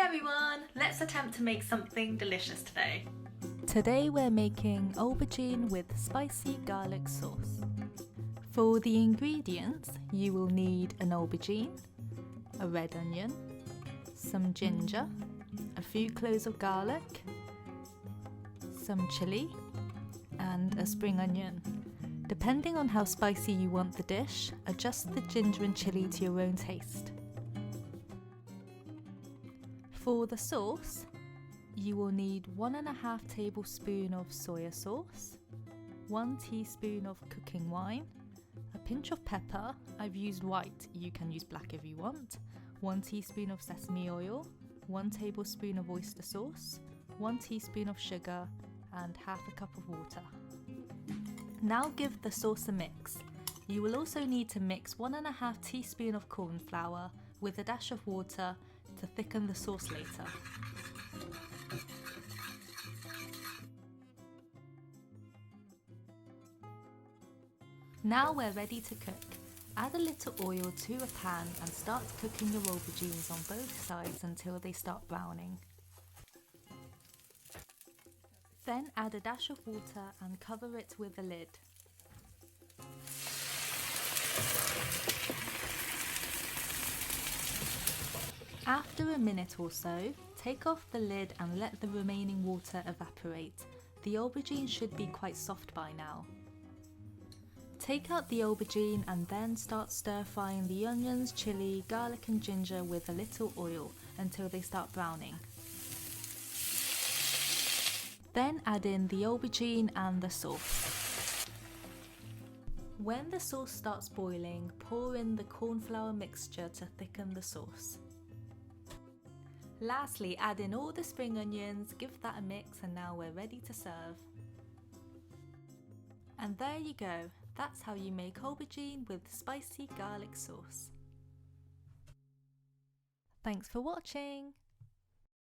everyone! Let's attempt to make something delicious today. Today we're making aubergine with spicy garlic sauce. For the ingredients, you will need an aubergine, a red onion, some ginger, a few cloves of garlic, some chilli, and a spring onion. Depending on how spicy you want the dish, adjust the ginger and chilli to your own taste. For the sauce, you will need 1.5 tablespoons of soya sauce, 1 teaspoon of cooking wine, a pinch of pepper, I've used white, you can use black if you want, 1 teaspoon of sesame oil, 1 tablespoon of oyster sauce, 1 teaspoon of sugar, and half a cup of water. Now give the sauce a mix. You will also need to mix 1.5 teaspoons of cornflour with a dash of water to thicken the sauce later. Now we're ready to cook. Add a little oil to a pan and start cooking your aubergines on both sides until they start browning. Then add a dash of water and cover it with a lid. After a minute or so, take off the lid and let the remaining water evaporate. The aubergine should be quite soft by now. Take out the aubergine and then start stir-frying the onions, chilli, garlic and ginger with a little oil until they start browning. Then add in the aubergine and the sauce. When the sauce starts boiling, pour in the cornflour mixture to thicken the sauce. Lastly, add in all the spring onions, give that a mix, and now we're ready to serve. And there you go, that's how you make aubergine with spicy garlic sauce. Thanks for watching!